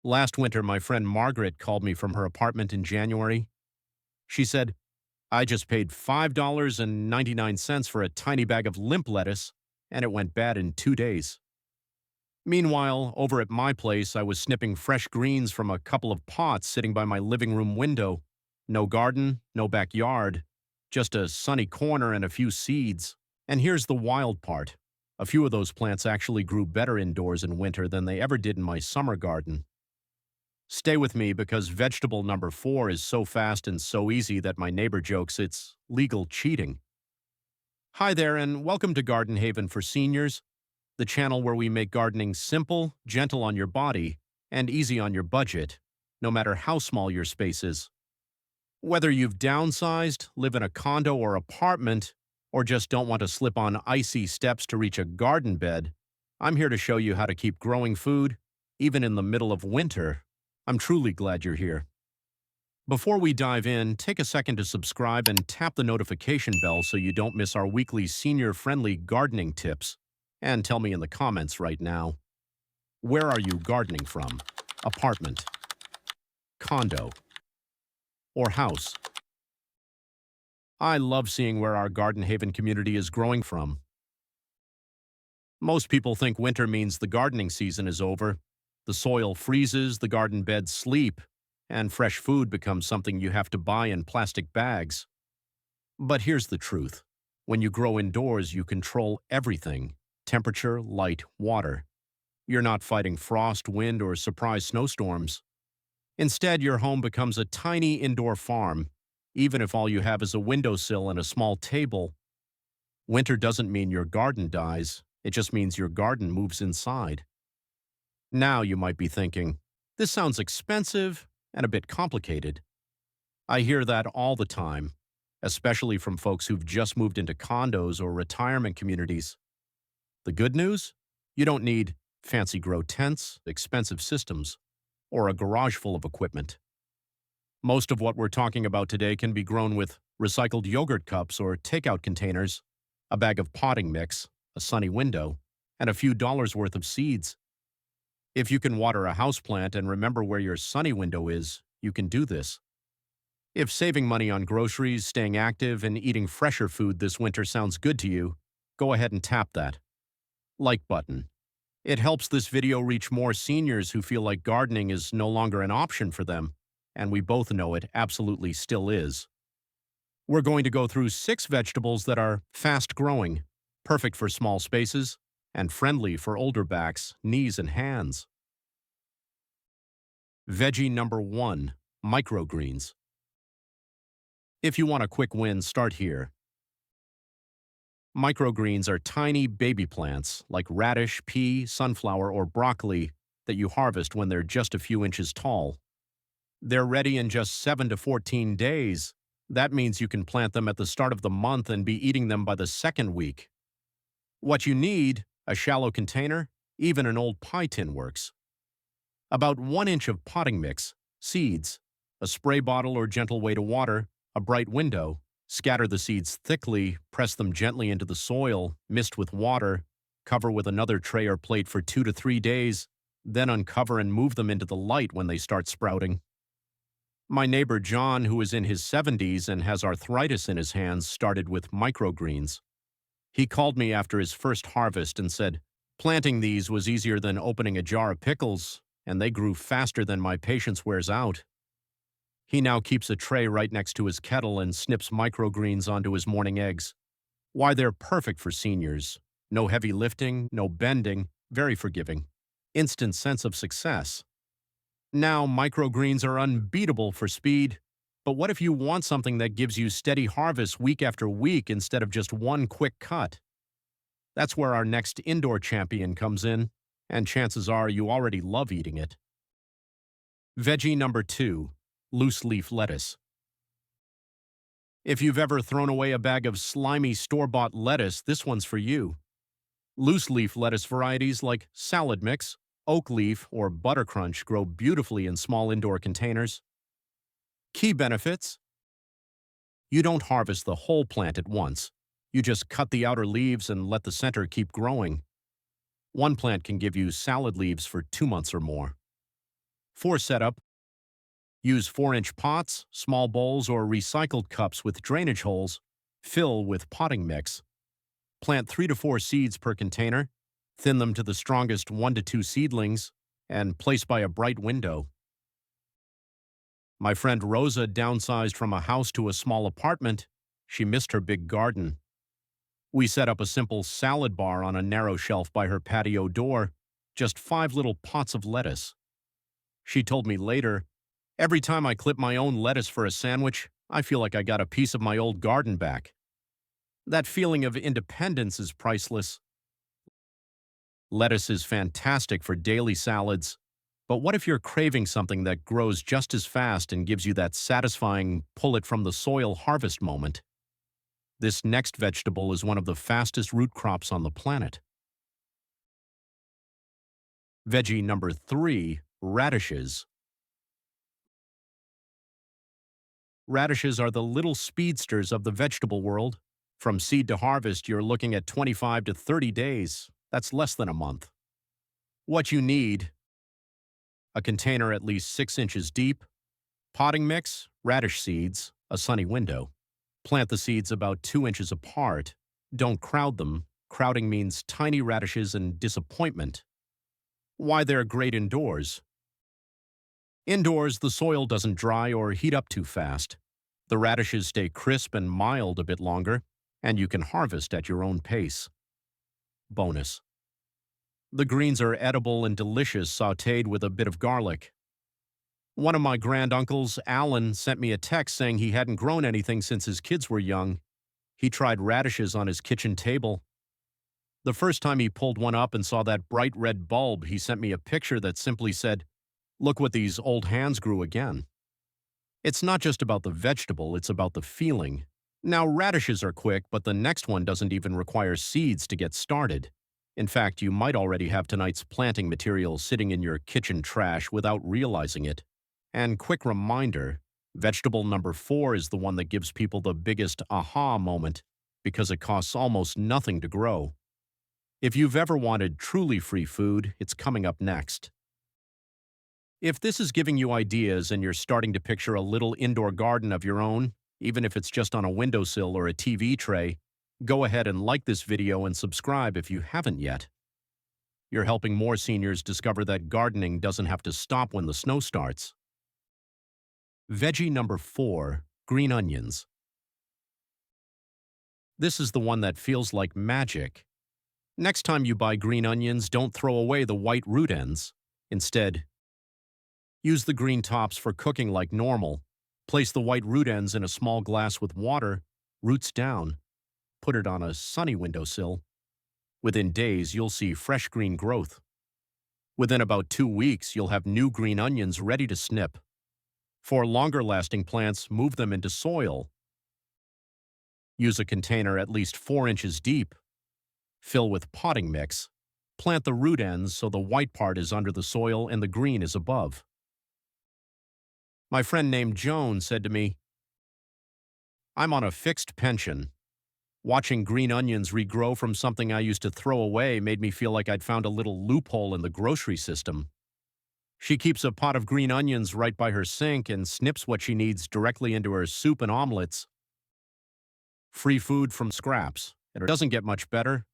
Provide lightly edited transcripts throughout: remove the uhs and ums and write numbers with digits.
Last winter, my friend Margaret called me from her apartment in January. She said, I just paid $5.99 for a tiny bag of limp lettuce, and it went bad in 2 days. Meanwhile, over at my place, I was snipping fresh greens from a couple of pots sitting by my living room window. No garden, no backyard, just a sunny corner and a few seeds. And here's the wild part. A few of those plants actually grew better indoors in winter than they ever did in my summer garden. Stay with me because vegetable number 4 is so fast and so easy that my neighbor jokes it's legal cheating. Hi there, and welcome to Garden Haven for Seniors, the channel where we make gardening simple, gentle on your body, and easy on your budget, no matter how small your space is. Whether you've downsized, live in a condo or apartment, or just don't want to slip on icy steps to reach a garden bed, I'm here to show you how to keep growing food, even in the middle of winter. I'm truly glad you're here. Before we dive in, take a second to subscribe and tap the notification bell so you don't miss our weekly senior-friendly gardening tips. And tell me in the comments right now, where are you gardening from? Apartment, condo, or house? I love seeing where our Garden Haven community is growing from. Most people think winter means the gardening season is over. The soil freezes, the garden beds sleep, and fresh food becomes something you have to buy in plastic bags. But here's the truth. When you grow indoors, you control everything: temperature, light, water. You're not fighting frost, wind, or surprise snowstorms. Instead, your home becomes a tiny indoor farm, even if all you have is a windowsill and a small table. Winter doesn't mean your garden dies, it just means your garden moves inside. Now you might be thinking, this sounds expensive and a bit complicated. I hear that all the time, especially from folks who've just moved into condos or retirement communities. The good news? You don't need fancy grow tents, expensive systems, or a garage full of equipment. Most of what we're talking about today can be grown with recycled yogurt cups or takeout containers, a bag of potting mix, a sunny window, and a few dollars worth of seeds. If you can water a houseplant and remember where your sunny window is, you can do this. If saving money on groceries, staying active, and eating fresher food this winter sounds good to you, go ahead and tap that like button. It helps this video reach more seniors who feel like gardening is no longer an option for them, and we both know it absolutely still is. We're going to go through 6 vegetables that are fast-growing, perfect for small spaces, and friendly for older backs, knees, and hands. Veggie number 1, microgreens. If you want a quick win, start here. Microgreens are tiny baby plants like radish, pea, sunflower, or broccoli that you harvest when they're just a few inches tall. They're ready in just 7 to 14 days. That means you can plant them at the start of the month and be eating them by the second week. What you need: a shallow container, even an old pie tin works. About 1 inch of potting mix, seeds, a spray bottle or gentle way to water, a bright window. Scatter the seeds thickly, press them gently into the soil, mist with water, cover with another tray or plate for 2 to 3 days, then uncover and move them into the light when they start sprouting. My neighbor John, who is in his 70s and has arthritis in his hands, started with microgreens. He called me after his first harvest and said, planting these was easier than opening a jar of pickles, and they grew faster than my patience wears out. He now keeps a tray right next to his kettle and snips microgreens onto his morning eggs. Why they're perfect for seniors. No heavy lifting, no bending, very forgiving. Instant sense of success. Now, microgreens are unbeatable for speed, but what if you want something that gives you steady harvests week after week instead of just one quick cut? That's where our next indoor champion comes in, and chances are you already love eating it. Veggie number 2, loose leaf lettuce. If you've ever thrown away a bag of slimy store-bought lettuce, this one's for you. Loose leaf lettuce varieties like salad mix, oak leaf, or buttercrunch grow beautifully in small indoor containers. Key benefits: you don't harvest the whole plant at once. You just cut the outer leaves and let the center keep growing. One plant can give you salad leaves for 2 months or more. For setup, use 4-inch pots, small bowls, or recycled cups with drainage holes. Fill with potting mix. Plant 3 to 4 seeds per container. Thin them to the strongest 1 to 2 seedlings and place by a bright window. My friend Rosa downsized from a house to a small apartment. She missed her big garden. We set up a simple salad bar on a narrow shelf by her patio door, just 5 little pots of lettuce. She told me later, "Every time I clip my own lettuce for a sandwich, I feel like I got a piece of my old garden back." That feeling of independence is priceless. Lettuce is fantastic for daily salads, but what if you're craving something that grows just as fast and gives you that satisfying pull-it-from-the-soil harvest moment? This next vegetable is one of the fastest root crops on the planet. Veggie number 3, radishes. Radishes are the little speedsters of the vegetable world. From seed to harvest, you're looking at 25 to 30 days. That's less than a month. What you need: a container at least 6 inches deep, potting mix, radish seeds, a sunny window. Plant the seeds about 2 inches apart. Don't crowd them. Crowding means tiny radishes and disappointment. Why they're great indoors. Indoors, the soil doesn't dry or heat up too fast. The radishes stay crisp and mild a bit longer, and you can harvest at your own pace. Bonus: the greens are edible and delicious sautéed with a bit of garlic. One of my granduncles, Alan, sent me a text saying he hadn't grown anything since his kids were young. He tried radishes on his kitchen table. The first time he pulled one up and saw that bright red bulb, he sent me a picture that simply said, "Look what these old hands grew again." It's not just about the vegetable, it's about the feeling. Now, radishes are quick, but the next one doesn't even require seeds to get started. In fact, you might already have tonight's planting material sitting in your kitchen trash without realizing it. And quick reminder, vegetable number 4 is the one that gives people the biggest aha moment because it costs almost nothing to grow. If you've ever wanted truly free food, it's coming up next. If this is giving you ideas and you're starting to picture a little indoor garden of your own, even if it's just on a windowsill or a TV tray, go ahead and like this video and subscribe if you haven't yet. You're helping more seniors discover that gardening doesn't have to stop when the snow starts. Veggie number 4, green onions. This is the one that feels like magic. Next time you buy green onions, don't throw away the white root ends. Instead, use the green tops for cooking like normal. Place the white root ends in a small glass with water, roots down. Put it on a sunny windowsill. Within days, you'll see fresh green growth. Within about 2 weeks, you'll have new green onions ready to snip. For longer-lasting plants, move them into soil. Use a container at least 4 inches deep. Fill with potting mix. Plant the root ends so the white part is under the soil and the green is above. My friend named Joan said to me, "I'm on a fixed pension. Watching green onions regrow from something I used to throw away made me feel like I'd found a little loophole in the grocery system." She keeps a pot of green onions right by her sink and snips what she needs directly into her soup and omelets. Free food from scraps. It doesn't get much better.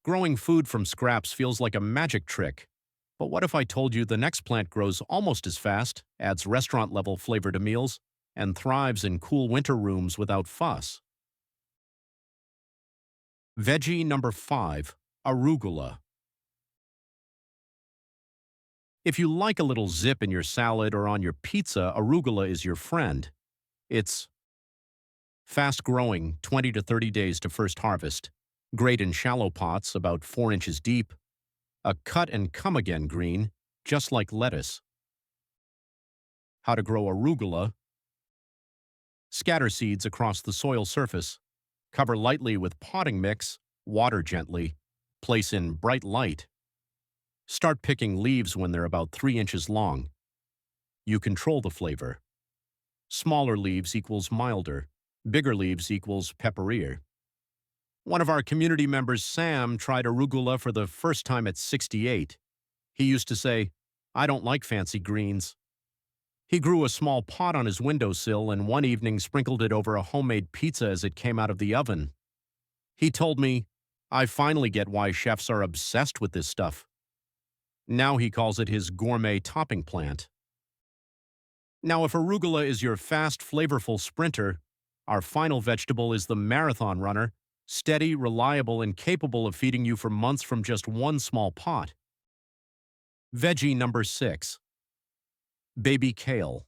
Growing food from scraps feels like a magic trick. But what if I told you the next plant grows almost as fast, adds restaurant-level flavor to meals, and thrives in cool winter rooms without fuss? Veggie number 5, arugula. If you like a little zip in your salad or on your pizza, arugula is your friend. It's fast-growing, 20 to 30 days to first harvest. Great in shallow pots, about 4 inches deep. A cut-and-come-again green, just like lettuce. How to grow arugula. Scatter seeds across the soil surface. Cover lightly with potting mix, water gently. Place in bright light. Start picking leaves when they're about 3 inches long. You control the flavor. Smaller leaves equals milder. Bigger leaves equals pepperier. One of our community members, Sam, tried arugula for the first time at 68. He used to say, I don't like fancy greens. He grew a small pot on his windowsill and one evening sprinkled it over a homemade pizza as it came out of the oven. He told me, I finally get why chefs are obsessed with this stuff. Now he calls it his gourmet topping plant. Now, if arugula is your fast, flavorful sprinter, our final vegetable is the marathon runner, steady, reliable, and capable of feeding you for months from just one small pot. Veggie number 6. Baby kale.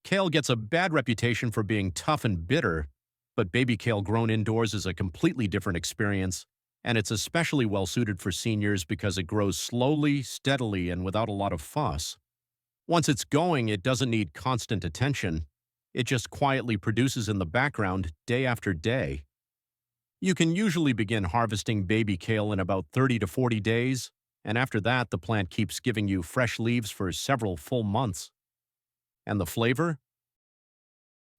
Kale gets a bad reputation for being tough and bitter, but baby kale grown indoors is a completely different experience, and it's especially well suited for seniors because it grows slowly, steadily, and without a lot of fuss. Once it's going, it doesn't need constant attention. It just quietly produces in the background day after day. You can usually begin harvesting baby kale in about 30 to 40 days, and after that, the plant keeps giving you fresh leaves for several full months. And the flavor?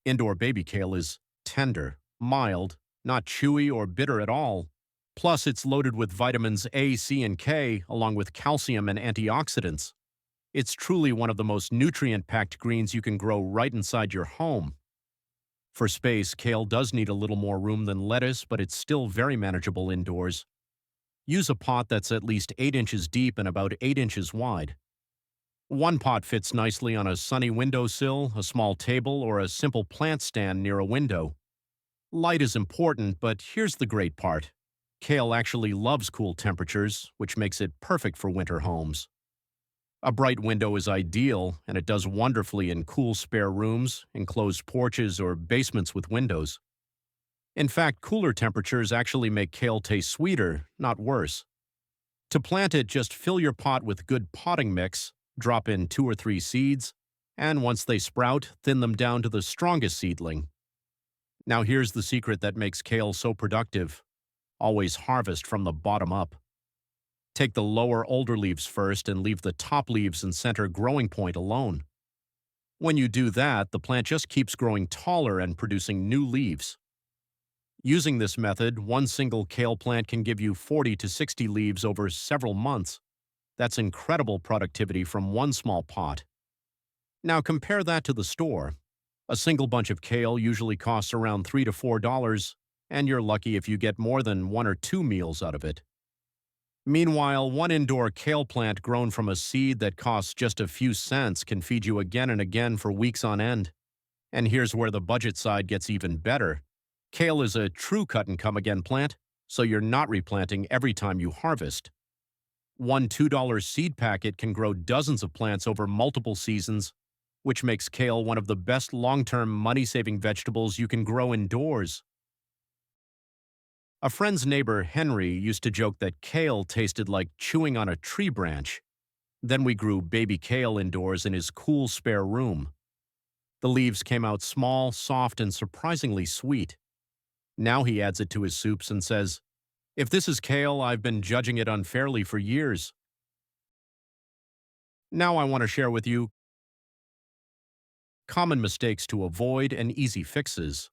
Indoor baby kale is tender, mild, not chewy or bitter at all. Plus, it's loaded with vitamins A, C, and K, along with calcium and antioxidants. It's truly one of the most nutrient-packed greens you can grow right inside your home. For space, kale does need a little more room than lettuce, but it's still very manageable indoors. Use a pot that's at least 8 inches deep and about 8 inches wide. One pot fits nicely on a sunny windowsill, a small table, or a simple plant stand near a window. Light is important, but here's the great part. Kale actually loves cool temperatures, which makes it perfect for winter homes. A bright window is ideal, and it does wonderfully in cool spare rooms, enclosed porches, or basements with windows. In fact, cooler temperatures actually make kale taste sweeter, not worse. To plant it, just fill your pot with good potting mix, drop in 2 or 3 seeds, and once they sprout, thin them down to the strongest seedling. Now here's the secret that makes kale so productive. Always harvest from the bottom up. Take the lower, older leaves first and leave the top leaves and center growing point alone. When you do that, the plant just keeps growing taller and producing new leaves. Using this method, one single kale plant can give you 40 to 60 leaves over several months. That's incredible productivity from one small pot. Now compare that to the store. A single bunch of kale usually costs around $3 to $4, and you're lucky if you get more than 1 or 2 meals out of it. Meanwhile, one indoor kale plant grown from a seed that costs just a few cents can feed you again and again for weeks on end. And here's where the budget side gets even better. Kale is a true cut-and-come-again plant, so you're not replanting every time you harvest. One $2 seed packet can grow dozens of plants over multiple seasons, which makes kale one of the best long-term money-saving vegetables you can grow indoors. A friend's neighbor, Henry, used to joke that kale tasted like chewing on a tree branch. Then we grew baby kale indoors in his cool spare room. The leaves came out small, soft, and surprisingly sweet. Now he adds it to his soups and says, "If this is kale, I've been judging it unfairly for years." Now I want to share with you common mistakes to avoid and easy fixes.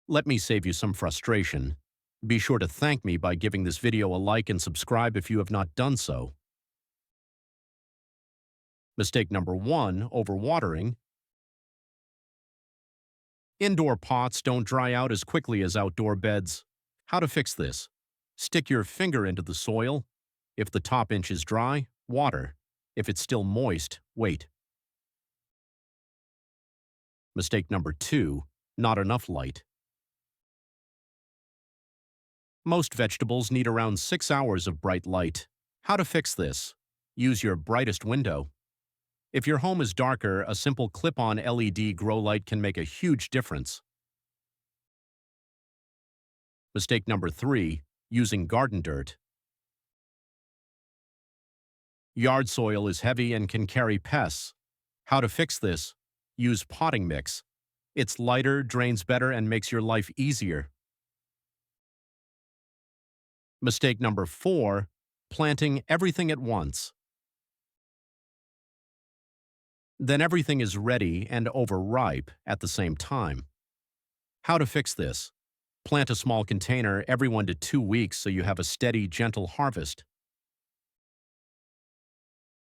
Let me save you some frustration. Be sure to thank me by giving this video a like and subscribe if you have not done so. Mistake number 1, overwatering. Indoor pots don't dry out as quickly as outdoor beds. How to fix this? Stick your finger into the soil. If the top inch is dry, water. If it's still moist, wait. Mistake number 2, not enough light. Most vegetables need around 6 hours of bright light. How to fix this? Use your brightest window. If your home is darker, a simple clip-on LED grow light can make a huge difference. Mistake number 3, using garden dirt. Yard soil is heavy and can carry pests. How to fix this? Use potting mix. It's lighter, drains better, and makes your life easier. Mistake number 4, planting everything at once. Then everything is ready and overripe at the same time. How to fix this? Plant a small container every 1 to 2 weeks so you have a steady, gentle harvest.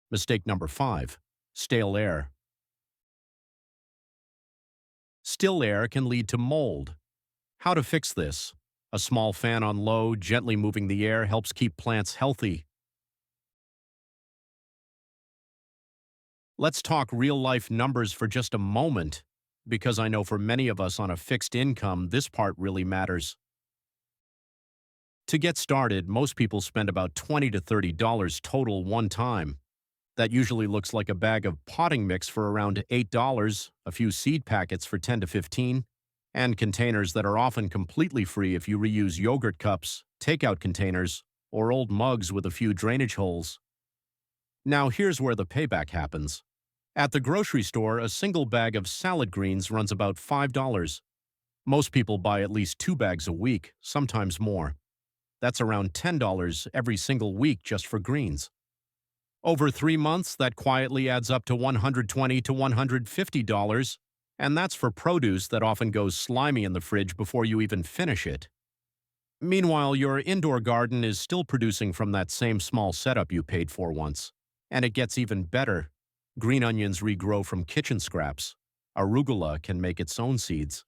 Mistake number 5. Stale air. Still air can lead to mold. How to fix this? A small fan on low, gently moving the air helps keep plants healthy. Let's talk real-life numbers for just a moment, because I know for many of us on a fixed income, this part really matters. To get started, most people spend about $20 to $30 total one time. That usually looks like a bag of potting mix for around $8, a few seed packets for 10 to 15, and containers that are often completely free if you reuse yogurt cups, takeout containers, or old mugs with a few drainage holes. Now here's where the payback happens. At the grocery store, a single bag of salad greens runs about $5. Most people buy at least 2 bags a week, sometimes more. That's around $10 every single week just for greens. Over 3 months, that quietly adds up to $120 to $150, and that's for produce that often goes slimy in the fridge before you even finish it. Meanwhile, your indoor garden is still producing from that same small setup you paid for once. And it gets even better. Green onions regrow from kitchen scraps. Arugula can make its own seeds.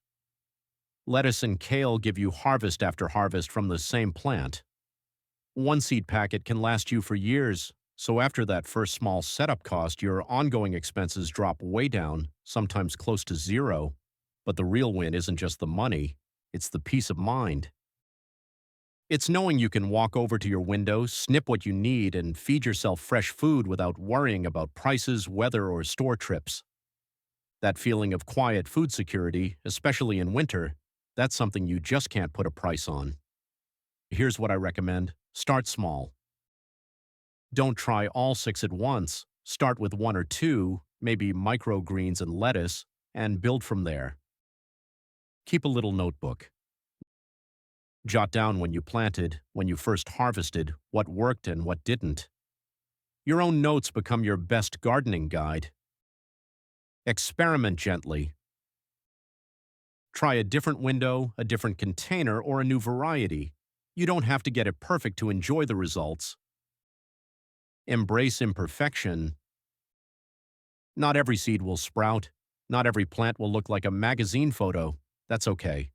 Lettuce and kale give you harvest after harvest from the same plant. One seed packet can last you for years, so after that first small setup cost, your ongoing expenses drop way down, sometimes close to zero. But the real win isn't just the money, it's the peace of mind. It's knowing you can walk over to your window, snip what you need, and feed yourself fresh food without worrying about prices, weather, or store trips. That feeling of quiet food security, especially in winter, that's something you just can't put a price on. Here's what I recommend. Start small. Don't try all 6 at once. Start with 1 or 2, maybe microgreens and lettuce, and build from there. Keep a little notebook. Jot down when you planted, when you first harvested, what worked and what didn't. Your own notes become your best gardening guide. Experiment gently. Try a different window, a different container, or a new variety. You don't have to get it perfect to enjoy the results. Embrace imperfection. Not every seed will sprout. Not every plant will look like a magazine photo. That's okay.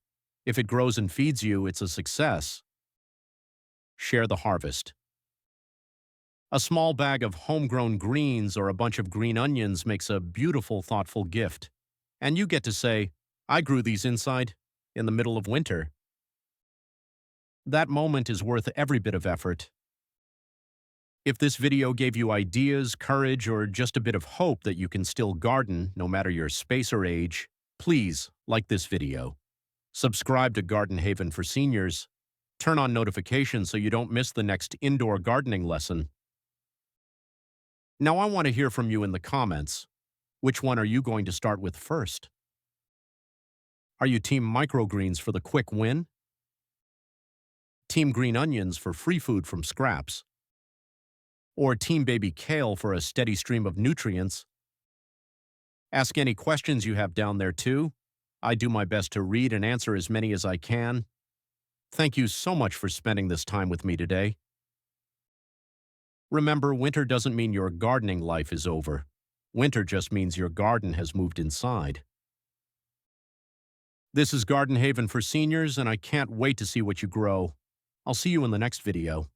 If it grows and feeds you, it's a success. Share the harvest. A small bag of homegrown greens or a bunch of green onions makes a beautiful, thoughtful gift. And you get to say, I grew these inside, in the middle of winter. That moment is worth every bit of effort. If this video gave you ideas, courage, or just a bit of hope that you can still garden, no matter your space or age, please like this video. Subscribe to Garden Haven for Seniors. Turn on notifications so you don't miss the next indoor gardening lesson. Now I want to hear from you in the comments. Which one are you going to start with first? Are you Team Microgreens for the quick win? Team Green Onions for free food from scraps? Or Team Baby Kale for a steady stream of nutrients? Ask any questions you have down there too. I do my best to read and answer as many as I can. Thank you so much for spending this time with me today. Remember, winter doesn't mean your gardening life is over. Winter just means your garden has moved inside. This is Garden Haven for Seniors, and I can't wait to see what you grow. I'll see you in the next video.